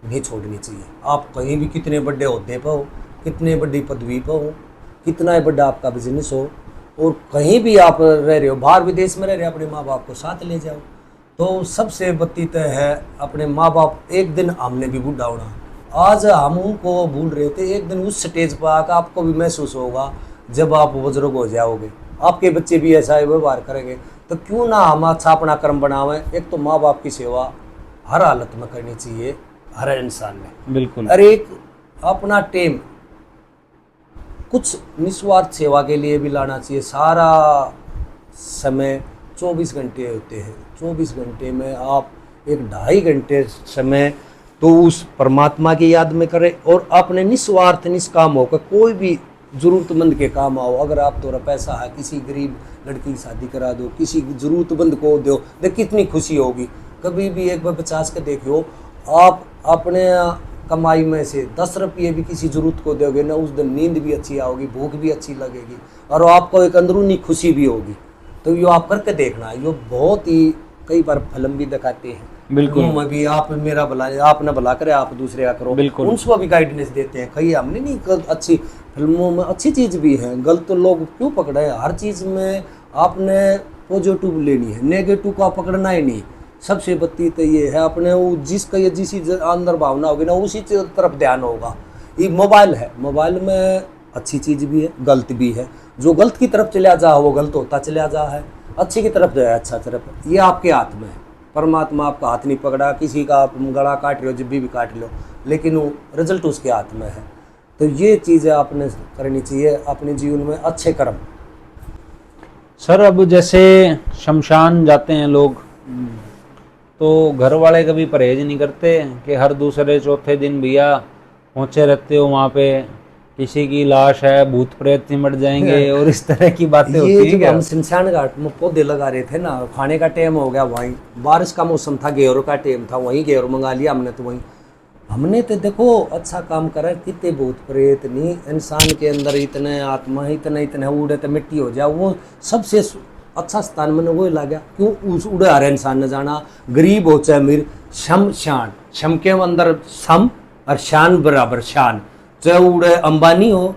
नहीं छोड़नी चाहिए। आप कहीं भी कितने बड़े ओहदे पर हो, कितने बड़ी पदवी पर हो, कितना बड़ा आपका बिजनेस हो, और कहीं भी आप रह रहे हो, बाहर विदेश में रह रहे हो, अपने माँ बाप को साथ ले जाओ। तो सबसे बत्तीत है अपने माँ बाप, एक दिन हमने भी बूढ़ा होना, आज हम उनको भूल रहे थे, एक दिन उस स्टेज पर आकर आपको भी महसूस होगा जब आप बुजुर्ग हो जाओगे, आपके बच्चे भी ऐसा व्यवहार करेंगे। तो क्यों ना हम अच्छा अपना कर्म बनावें। एक तो माँ बाप की सेवा हर हालत में करनी चाहिए हर इंसान में, बिल्कुल। और एक अपना टाइम कुछ निस्वार्थ सेवा के लिए भी लाना चाहिए। सारा समय 24 घंटे होते हैं, 24 घंटे में आप 1-2.5 घंटे समय तो उस परमात्मा की याद में करें, और अपने निस्वार्थ निष्काम होकर कोई भी ज़रूरतमंद के काम आओ। अगर आप थोड़ा पैसा है, किसी गरीब लड़की की शादी करा दो, किसी ज़रूरतमंद को दो, देख कितनी खुशी होगी। कभी भी एक बार 50 के देखियो, आप अपने कमाई में से 10 रुपये भी किसी ज़रूरत को दोगे ना, उस दिन नींद भी अच्छी आओगी, भूख भी अच्छी लगेगी, और आपको एक अंदरूनी खुशी भी होगी। तो यो आप करके देखना, यो बहुत ही कई बार फिल्म भी दिखाते हैं, बिल्कुल में भी आप मेरा भला, आप ना भला करे आप दूसरे का करो, बिल्कुल। उनको भी गाइडेंस देते हैं। कहीं हमने नहीं, अच्छी फिल्मों में अच्छी चीज़ भी है, गलत लोग क्यों पकड़े। हर चीज़ में आपने पॉजिटिव लेनी है, नेगेटिव का पकड़ना ही नहीं। सबसे बत्ती तो ये है अपने वो जिसका ये जिस अंदर भावना होगी ना, उसी तरफ ध्यान होगा। ये मोबाइल है, मोबाइल में अच्छी चीज़ भी है, गलत भी है। जो गलत की तरफ चला जा वो गलत होता चला जा है, अच्छी की तरफ जाए अच्छा तरफ। ये आपके हाथ में है, परमात्मा आपका हाथ नहीं पकड़ा, किसी का आप गला काट रहे हो, जब भी काट लो, लेकिन वो रिजल्ट उसके हाथ में है। तो ये चीज़ें आपने करनी चाहिए अपने जीवन में, अच्छे कर्म। सर अब जैसे शमशान जाते हैं लोग, तो घर वाले कभी परहेज नहीं करते कि हर दूसरे चौथे दिन भैया पहुंचे रहते हो वहाँ पे, किसी की लाश है, भूत प्रेत सिमट जाएंगे और इस तरह की बातें ये होती हैं जब क्या? हम शमशान घाट में पौधे लगा रहे थे ना, खाने का टाइम हो गया, वहीं बारिश का मौसम था, गेहूं का टाइम था, वहीं गेहूं मंगा लिया हमने। तो वहीं हमने तो देखो अच्छा काम करा, कितने भूत प्रेत नहीं, इंसान के अंदर इतने आत्मा इतने इतने उड़े तो मिट्टी हो जाए, वो सबसे अच्छा स्थान मैंने वो लगा। क्यों उस उड़े हर इंसान ने जाना, गरीब हो चाहे अमीर, शम शान, शम के अंदर सम और शान बराबर शान, चाहे उड़े अंबानी हो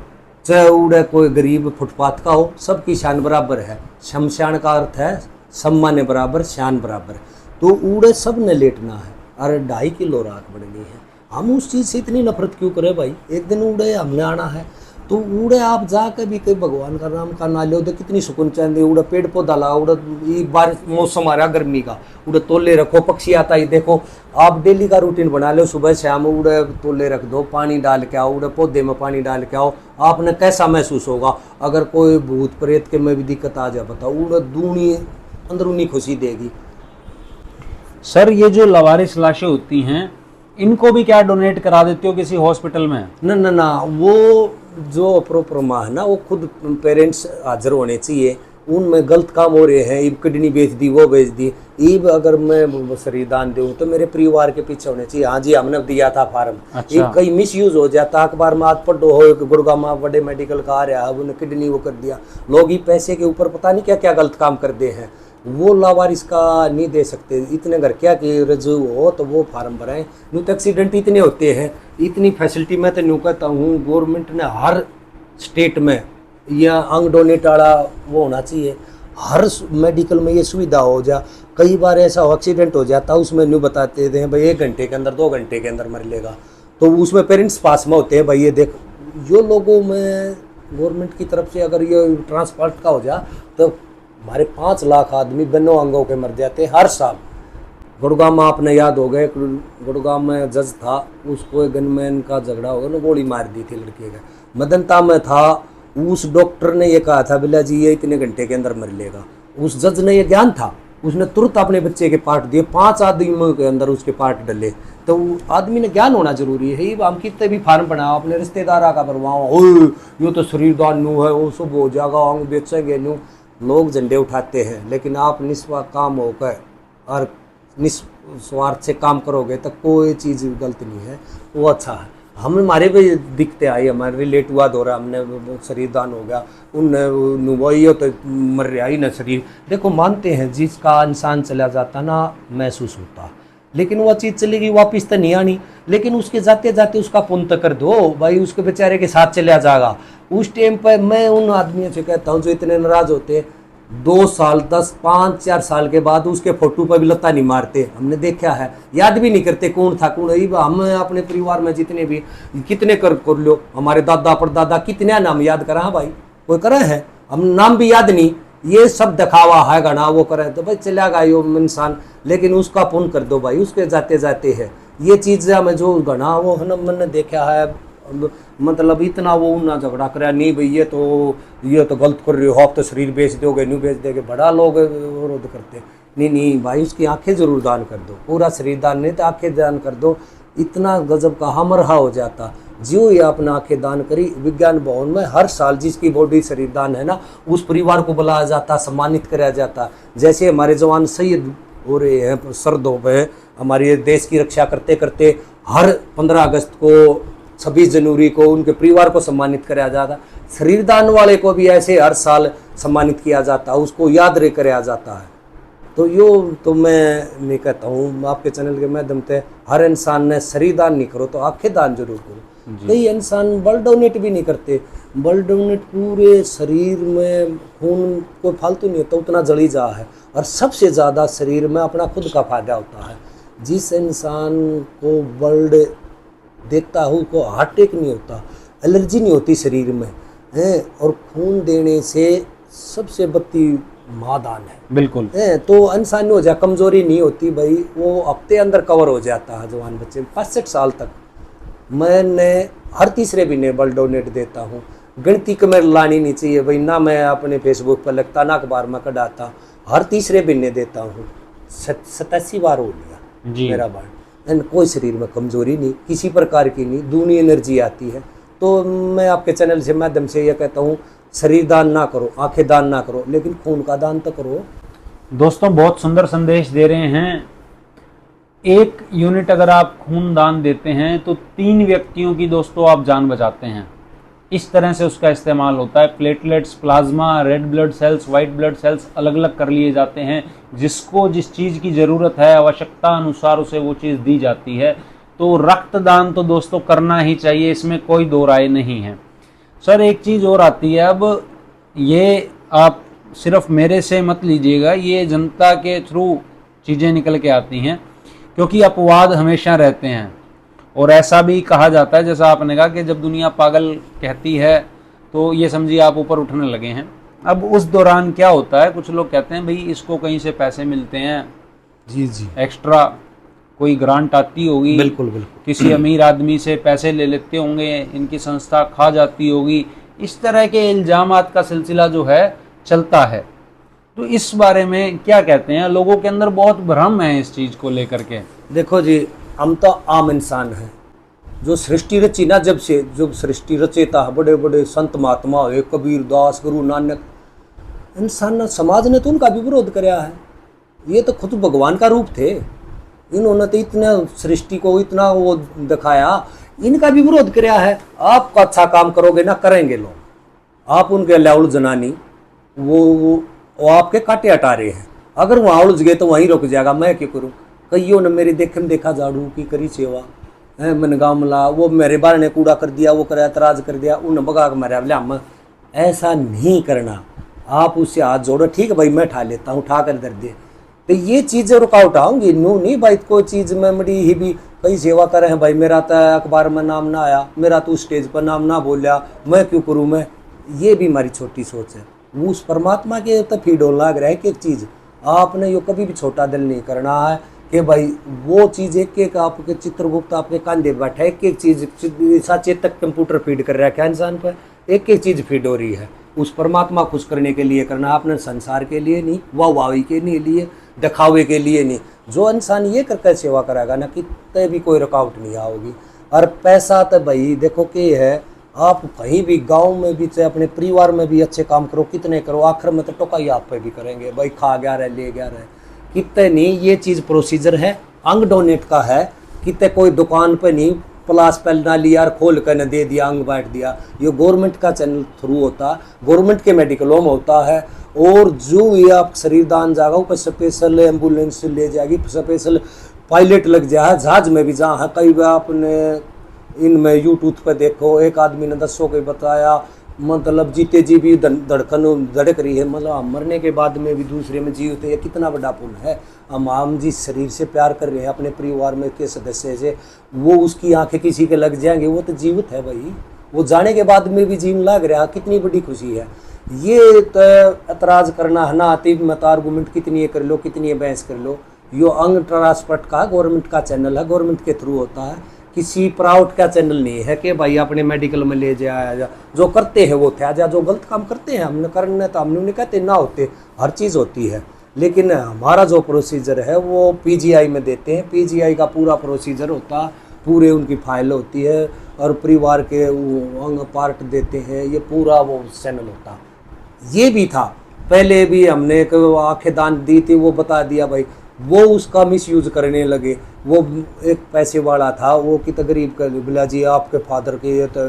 चाहे उड़े कोई गरीब फुटपाथ का हो, सबकी शान बराबर है। शमशान का अर्थ है सम्मान बराबर शान बराबर। तो उड़े सब ने लेटना है और 2.5 किलो राख बढ़नी है। हम उस चीज़ से इतनी नफरत क्यों करें भाई? एक दिन उड़े हमने आना है, तो उड़े आप जाकर भी कहीं भगवान का नाम का ना लो, तो कितनी सुकून चाहिए। उड़े पेड़ पौधा ला, उड़े एक बार मौसम आ रहा गर्मी का, उड़े तोले रखो, पक्षी आता ही देखो। आप डेली का रूटीन बना लो, सुबह शाम उड़े तोले रख दो, पानी डाल के आओ, उड़े पौधे में पानी डाल के आओ, आपने कैसा महसूस होगा। अगर कोई भूत प्रेत के में भी दिक्कत आ जाए, बताओ, उड़े दूनी अंदरूनी खुशी देगी। सर ये जो लवारिस लाशें होती हैं, इनको भी क्या डोनेट करा देते हो किसी हॉस्पिटल में? ना ना ना, वो जो अप्रोप्रमा है ना, वो खुद पेरेंट्स हाजिर होने चाहिए। उनमें गलत काम हो रहे हैं, ईब किडनी बेच दी, वो बेच दी, ईब अगर मैं शरीर दान दूँ तो मेरे परिवार के पीछे होने चाहिए। हाँ जी हमने दिया था फार्म, अच्छा। ईब कहीं मिस यूज हो जाता, अखबार में आज पढ़ो हो गुड़गांव में बड़े मेडिकल का आ रहा है, अब उन्हें किडनी वो कर दिया। लोग ही पैसे के ऊपर पता नहीं क्या क्या गलत काम करते हैं, वो लावारिस का नहीं दे सकते। इतने घर क्या कि रजू हो तो वो फार्म भराएं। न्यू तो एक्सीडेंट इतने होते हैं, इतनी फैसिलिटी मैं तो न्यू कहता हूँ गवर्नमेंट ने हर स्टेट में या अंग डोनेट वाला वो होना चाहिए, हर मेडिकल में ये सुविधा हो जा। कई बार ऐसा एक्सीडेंट हो जाता है, उसमें न्यू बताते थे भाई 1 घंटे के अंदर 2 घंटे के अंदर मर लेगा, तो उसमें पेरेंट्स पास में होते हैं भाई ये देख। जो लोगों में गवर्नमेंट की तरफ से अगर ये ट्रांसप्लांट का हो जा तो हमारे 5 लाख आदमी बिना अंगों के मर जाते हैं हर साल। गुड़गांव में आपने याद हो गए, गुड़गांव में जज था, उसको गनमैन का झगड़ा हो गया ना, गोली मार दी थी लड़के का। मदनता में था, उस डॉक्टर ने ये कहा था बिल्ला जी ये इतने घंटे के अंदर मर लेगा। उस जज ने ये ज्ञान था, उसने तुरंत अपने बच्चे के पार्ट दिए, 5 आदमियों के अंदर उसके पार्ट डले। तो आदमी ने ज्ञान होना जरूरी है। हम कितने भी फार्म बनाओ, अपने रिश्तेदार का बनवाओ, यो तो शरीर दान नू है, वो सब हो जाएगा, अंग बेचेंगे नू, लोग झंडे उठाते हैं। लेकिन आप निस्वार्थ काम होकर और निस्वार्थ से काम करोगे तो कोई चीज़ गलत नहीं है, वो अच्छा है। हम हमारे भी दिखते आई, हमारे रिलेट हुआ दौरा, हमने शरीर दान हो गया, उन वही तो मर रहा ही ना शरीर। देखो मानते हैं जिसका इंसान चला जाता ना महसूस होता, लेकिन वह चीज़ चलेगी वापस तो नहीं आनी। लेकिन उसके जाते जाते उसका पुण्य कर दो भाई, उसके बेचारे के साथ चला जाएगा। उस टाइम पर मैं उन आदमियों से कहता हूँ जो इतने नाराज होते, 2 साल 10 5 4 साल के बाद उसके फोटो पर भी लत्ता नहीं मारते। हमने देखा है, याद भी नहीं करते कौन था कौन नहीं। हम अपने परिवार में जितने भी कितने कर लो, हमारे दादा परदादा कितने नाम याद करा है भाई, कोई करा है? हम नाम भी याद नहीं, ये सब दिखावा है गना वो करे तो भाई चला गया यो इंसान, लेकिन उसका पुण्य कर दो भाई, उसके जाते जाते है ये चीज़ हमें जो गना वो है ना, मैंने देखा है। मतलब इतना वो ना झगड़ा करे नहीं भाई ये तो गलत कर रहे हो, आप तो शरीर बेच दोगे नहीं बेच दोगे, बड़ा लोग विरोध करते। नहीं नहीं भाई, उसकी आंखें जरूर दान कर दो, पूरा शरीर दान नहीं तो आंखें दान कर दो। इतना गजब का हमरहा हो जाता। जियो ये अपना आंखें दान करी, विज्ञान भवन में हर साल जिसकी बॉडी शरीर दान है ना, उस परिवार को बुलाया जाता, सम्मानित कराया जाता। जैसे हमारे जवान शहीद हो रहे हैं सरहदों पे, हमारे देश की रक्षा करते करते, हर 15 अगस्त को 26 जनवरी को उनके परिवार को सम्मानित कराया जाता। शरीर दान वाले को भी ऐसे हर साल सम्मानित किया जाता, उसको याद रह कराया जाता है। तो यो तो मैं नहीं कहता हूँ, आपके चैनल के माध्यम से हर इंसान ने शरीर दान नहीं करो तो आंखें दान जरूर करो। कई इंसान ब्लड डोनेट भी नहीं करते, ब्लड डोनेट पूरे शरीर में खून कोई फालतू नहीं होता, उतना जली जा है। और सबसे ज़्यादा शरीर में अपना खुद का फायदा होता है। जिस इंसान को ब्लड देता हूँ को हार्ट अटैक नहीं होता, एलर्जी नहीं होती शरीर में है, और खून देने से सबसे बत्ती मादान है बिल्कुल है। तो इंसान हो जाए, कमजोरी नहीं होती भाई, वो हफ्ते अंदर कवर हो जाता है। जवान बच्चे 65 साल तक मैंने हर तीसरे महीने ब्लड डोनेट देता हूँ। गिनती का मेरे लानी नहीं चाहिए भाई, ना मैं अपने फेसबुक पर लगता ना अखबार में कढ़ाता, हर तीसरे महीने देता हूँ। 87 बार हो लिया जी। मेरा बाल। कोई शरीर में कमजोरी नहीं, किसी प्रकार की नहीं, दूनी एनर्जी आती है। तो मैं आपके चैनल से माध्यम से यह कहता हूँ, शरीर दान ना करो, आंखें दान ना करो, लेकिन खून का दान तो करो। दोस्तों बहुत सुंदर संदेश दे रहे हैं। 1 यूनिट अगर आप खून दान देते हैं तो 3 व्यक्तियों की दोस्तों आप जान बचाते हैं। इस तरह से उसका इस्तेमाल होता है। Platelets, plasma, red blood cells, white blood cells अलग अलग कर लिए जाते हैं। जिसको जिस चीज़ की ज़रूरत है आवश्यकता अनुसार उसे वो चीज़ दी जाती है। तो रक्तदान तो दोस्तों करना ही चाहिए, इसमें कोई दो राय नहीं है। सर एक चीज़ और आती है, अब ये आप सिर्फ मेरे से मत लीजिएगा, ये जनता के थ्रू चीज़ें निकल के आती हैं, क्योंकि अपवाद हमेशा रहते हैं। और ऐसा भी कहा जाता है, जैसा आपने कहा कि जब दुनिया पागल कहती है तो ये समझिए आप ऊपर उठने लगे हैं। अब उस दौरान क्या होता है, कुछ लोग कहते हैं भाई इसको कहीं से पैसे मिलते हैं, जी जी, एक्स्ट्रा कोई ग्रांट आती होगी, बिल्कुल बिल्कुल, किसी अमीर आदमी से पैसे ले लेते होंगे, इनकी संस्था खा जाती होगी। इस तरह के इल्जामात का सिलसिला जो है चलता है। तो इस बारे में क्या कहते हैं? लोगों के अंदर बहुत भ्रम है इस चीज़ को लेकर के। देखो जी, हम तो आम इंसान हैं। जो सृष्टि रची ना, जब से जो सृष्टि रचेता है, बड़े बड़े संत महात्मा हुए, कबीर दास, गुरु नानक, इंसान समाज ने तो उनका भी विरोध कराया है। ये तो खुद भगवान का रूप थे, इन्होंने तो इतना सृष्टि को इतना वो दिखाया, इनका भी विरोध कराया है। आप अच्छा काम करोगे ना, करेंगे लोग। आप उनके लाउल जनानी वो आपके कांटे हटा रहे हैं। अगर वहाँ उलझ गए तो वहीं रुक जाएगा। मैं क्या करूँ? कईयों ने मेरी देखे में देखा झाड़ू की करी सेवा है, मन गामला वो मेरे बारे ने कूड़ा कर दिया, वो कर एतराज कर दिया, उन्हें भगा के मारा। बोले हम ऐसा नहीं करना, आप उससे हाथ जोड़ो, ठीक है भाई मैं उठा लेता हूँ, उठा कर दर दे। तो ये चीज़ें रुकावट आऊँगी, नू नहीं भाई। कोई चीज़ में मड़ी ही भी कई सेवा करे हैं भाई, मेरा तो अखबार में नाम ना आया, मेरा तो स्टेज पर नाम ना बोलिया, मैं क्यों करूँ मैं। ये भी हमारी छोटी सोच है। वो उस परमात्मा के तो फीडोल लग रहा है कि एक चीज़ आपने यो कभी भी छोटा दिल नहीं करना है कि भाई वो चीज़ एक एक आपके चित्रगुप्त आपके कंधे बैठा है, एक एक चीज़ सचेतक कंप्यूटर फीड कर रहा है क्या इंसान पर, एक एक चीज़ फीड हो रही है। उस परमात्मा खुश करने के लिए करना, आपने संसार के लिए नहीं, वाहवाही के लिए, दिखावे के लिए नहीं। जो इंसान ये करके सेवा कराएगा ना, कितने भी कोई रुकावट नहीं आओगी। और पैसा तो भाई देखो कि है, आप कहीं भी गांव में भी चाहे अपने परिवार में भी अच्छे काम करो, कितने करो, आखिर में तो टोकाई आप पे भी करेंगे भाई, खा गया रहे, ले गया रहे, कितने नहीं। ये चीज़ प्रोसीजर है, अंग डोनेट का है। कितने कोई दुकान पे नहीं प्लास पेल ना लिया और खोल कर न दे दिया, अंग बांट दिया। ये गवर्नमेंट का चैनल थ्रू होता है, गवर्नमेंट के मेडिकलों में होता है। और जो ये आप शरीर दान जाएगा ऊपर स्पेशल एम्बुलेंस ले जाएगी, स्पेशल पायलट लग जाए जहाज में भी जहाँ है। कई बार आपने इनमें यूट्यूब पे देखो, एक आदमी ने 10 के बताया, मतलब जीते जी भी धड़कन धड़क रही है, मतलब हम मरने के बाद में भी दूसरे में जीवते, ये कितना बड़ा पुण्य है। हम जिस शरीर से प्यार कर रहे हैं अपने परिवार में के सदस्य से, वो उसकी आंखें किसी के लग जाएंगे, वो तो जीवित है भाई, वो जाने के बाद में भी जीवन लग रहा, कितनी बड़ी खुशी है। ये तो एतराज़ करना है ना, आती मत आर्गूमेंट कितनी कर लो, कितनी बहस कर लो। यो अंग ट्रांसपोर्ट का गवर्नमेंट का चैनल है, गवर्नमेंट के थ्रू होता है, किसी प्राइवेट का चैनल नहीं है कि भाई अपने मेडिकल में ले जाया। जो करते हैं वो थे जा, जो गलत काम करते हैं हमने करने तो हमने नहीं कहते ना होते, हर चीज़ होती है। लेकिन हमारा जो प्रोसीजर है वो पीजीआई में देते हैं, पीजीआई का पूरा प्रोसीजर होता है, पूरे उनकी फाइल होती है और परिवार के अंग पार्ट देते हैं, ये पूरा वो चैनल होता है। ये भी था पहले भी, हमने एक आंखें दान दी थी, वो बता दिया भाई, वो उसका मिसयूज करने लगे। वो एक पैसे वाला था, वो कि गरीब का बोला जी आपके फादर के तो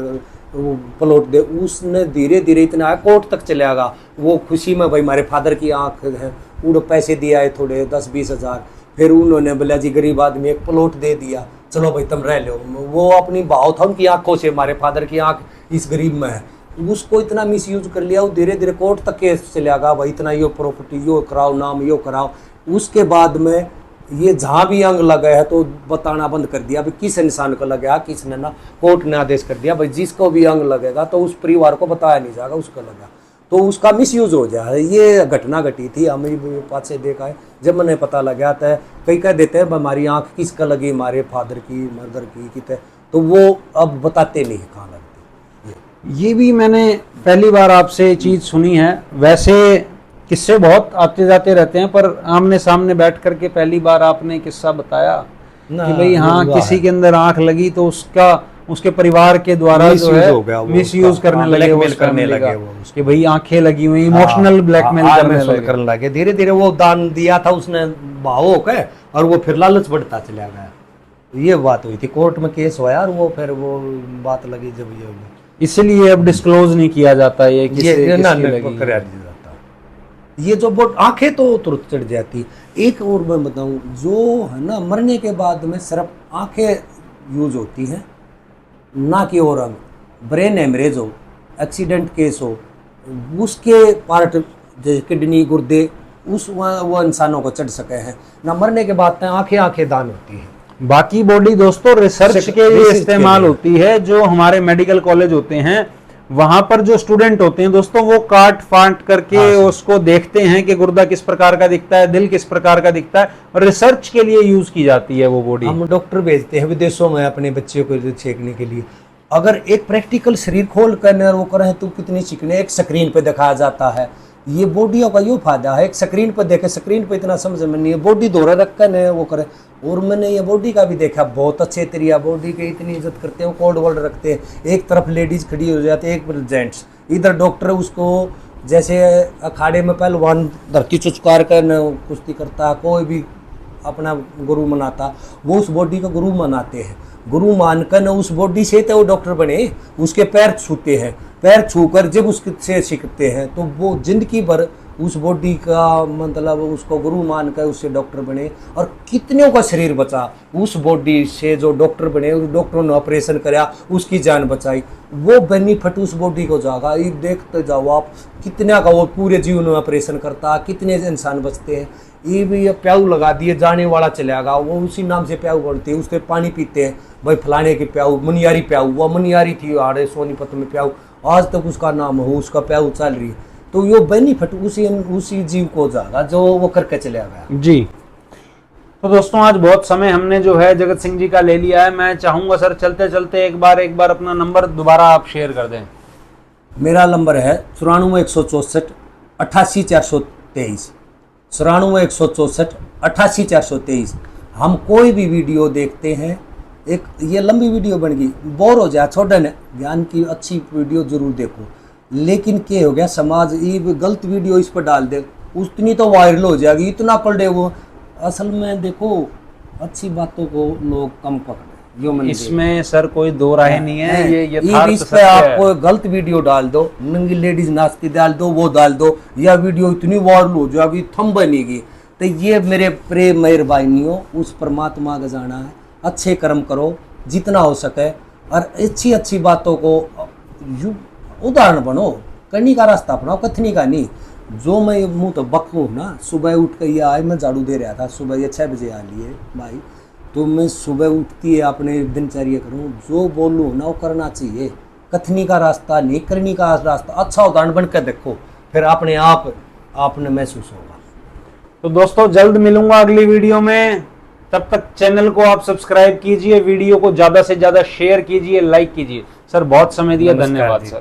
वो प्लॉट दे, उसने धीरे धीरे इतना कोर्ट तक चलेगा वो खुशी में भाई हमारे फादर की आंख है, उन्होंने पैसे दिया है थोड़े 10-20 हज़ार, फिर उन्होंने बोला जी गरीब आदमी एक प्लॉट दे दिया, चलो भाई तुम रह लो। वो अपनी भाव था उनकी आंखों से, हमारे फादर की आंख इस गरीब में है, उसको इतना मिसयूज कर लिया, वो धीरे धीरे कोर्ट तक केस चलेगा भाई, इतना यो प्रॉपर्टी यो कराओ, नाम यो कराओ। उसके बाद में ये जहाँ भी अंग लगा है तो बताना बंद कर दिया भाई किस इंसान को लगा, किसने ना, कोर्ट ने आदेश कर दिया भाई जिसको भी अंग लगेगा तो उस परिवार को बताया नहीं जाएगा उसको लगा, तो उसका मिसयूज हो जाए। ये घटना घटी थी, हमें पास से देखा है। जब मैंने पता लगा था, कई कह देते हैं हमारी आँख किसका लगी, हमारे फादर की, मदर की कितने, तो वो अब बताते नहीं कहाँ लगती। ये भी मैंने पहली बार आपसे चीज़ सुनी है। वैसे किस्से बहुत आते जाते रहते हैं, पर आमने सामने बैठ करके पहली बार आपने किस्सा बताया ना, कि भाई हाँ हुआ किसी है। के अंदर आंख लगी तो उसका उसके परिवार के द्वारा जो Misuse है हो गया वो मिसयूज उसका, करने हाँ, लगे, blackmail उस करने family लगे का, वो उसको। कि भाई आंखें लगी हुई, इमोशनल ब्लैकमेल करने लगे। धीरे धीरे वो दान दिया था उसने भाव होकर, और वो फिर लालच बढ़ता चला गया। ये बात हुई थी, कोर्ट में केस हुआ और वो फिर वो बात लगी जब ये इसलिए अब डिस्क्लोज नहीं किया जाता ये ये ना किसकी लगी करा है। दिया जाता। ये जो बहुत आंखें तो तुरंत चढ़ जाती। एक और मैं बताऊं, जो है ना मरने के बाद में सिर्फ आंखें यूज होती हैं, ना कि और अंग। ब्रेन हेमरेज हो, एक्सीडेंट केस हो, उसके पार्ट जैसे किडनी गुर्दे वो इंसानों को चढ़ सके हैं। ना मरने के बाद आंखें दान होती हैं। बाकी बॉडी दोस्तों रिसर्च के लिए रिसर्च के इस्तेमाल लिए। होती है। जो हमारे मेडिकल कॉलेज होते हैं वहां पर जो स्टूडेंट होते हैं दोस्तों, वो काट फाट करके हाँ, सर। उसको देखते हैं कि गुर्दा किस प्रकार का दिखता है, दिल किस प्रकार का दिखता है, और रिसर्च के लिए यूज की जाती है वो बॉडी। हम डॉक्टर भेजते हैं विदेशों में अपने बच्चों को छेकने के लिए। अगर एक प्रैक्टिकल शरीर खोल कर वो करें तो कितनी चिकने एक स्क्रीन पे दिखाया जाता है। ये बॉडियों का यो फायदा है, एक स्क्रीन पर देखे, स्क्रीन पे इतना समझ में नहीं है, बॉडी दोहरा रख कर वो करे। और मैंने ये बॉडी का भी देखा, बहुत अच्छे तरीका बॉडी की इतनी इज्जत करते हैं, कोड वर्ड रखते हैं। एक तरफ लेडीज खड़ी हो जाती है, एक तरफ जेंट्स, इधर डॉक्टर उसको जैसे अखाड़े में पहलवान धरती चुचकार कर कुश्ती करता, कोई भी अपना गुरु मनाता, वो उस बॉडी का गुरु मनाते हैं। गुरु मानकर न उस बॉडी से तो वो डॉक्टर बने, उसके पैर छूते हैं, पैर छूकर जब उससे सीखते हैं तो वो जिंदगी भर उस बॉडी का मतलब उसको गुरु मानकर उससे डॉक्टर बने। और कितनों का शरीर बचा उस बॉडी से, जो डॉक्टर बने, उस डॉक्टरों ने ऑपरेशन कराया, उसकी जान बचाई, वो बेनिफिट उस बॉडी को जागा। ये देखते जाओ आप, कितना का वो पूरे जीवन में ऑपरेशन करता, कितने इंसान बचते हैं। ये भी ये प्याऊ लगा दिए, जाने वाला चलेगा, वो उसी नाम से प्याऊ बोलते हैं, उसके पानी पीते हैं, भाई फलाने की प्याऊ, मुनियारी प्याऊ, वो मुनियारी थी आड़े सोनीपत में प्याऊ, आज तक उसका नाम हो, उसका प्याऊ चल रही है। तो ये बेनिफिट उसी जीव को जागा जो वो करके चले गया। जी, तो दोस्तों आज बहुत समय हमने जो है जगत सिंह जी का ले लिया है। मैं चाहूंगा सर चलते चलते एक बार अपना नंबर दोबारा आप शेयर कर दें। मेरा नंबर है 94 164 88 423, 94 164 88 423। हम कोई भी वीडियो देखते हैं, एक ये लंबी वीडियो बन गई, बोर हो जाए, छोड़े न, ज्ञान की अच्छी वीडियो जरूर देखो। लेकिन क्या हो गया, समाज ये गलत वीडियो इस पर डाल दे, उतनी तो वायरल हो जाएगी, इतना पढ़े वो। असल में देखो, अच्छी बातों को लोग कम पकड़े, जो मैंने इसमें सर कोई दो राय नहीं है, ये इस यथार्थ पे सत्य आप है। कोई गलत वीडियो डाल दो, नंगी लेडीज नाचती डाल दो, वो डाल दो, या वीडियो इतनी वायरल हो जो अभी थम बनेगी। तो ये मेरे प्रेम मेहरबानियों, उस परमात्मा का जाना है, अच्छे कर्म करो जितना हो सके, और अच्छी अच्छी बातों को उदाहरण बनो, करनी का रास्ता अपनाओ, कथनी का नहीं। जो मैं मुँह तो बकूँ ना, सुबह उठ कर ये आए, मैं झाड़ू दे रहा था सुबह, ये 6 बजे आ लिए भाई, तो मैं सुबह उठती है अपने दिनचर्या करूँ, जो बोलूँ ना वो करना चाहिए, कथनी का रास्ता नहीं, करनी का रास्ता। अच्छा उदाहरण बन कर देखो, फिर अपने आप आपने महसूस होगा। तो दोस्तों जल्द मिलूंगा अगली वीडियो में, तब तक चैनल को आप सब्सक्राइब कीजिए, वीडियो को ज्यादा से ज्यादा शेयर कीजिए, लाइक कीजिए। सर बहुत समय दिया, नमस्कार धन्यवाद जी। सर।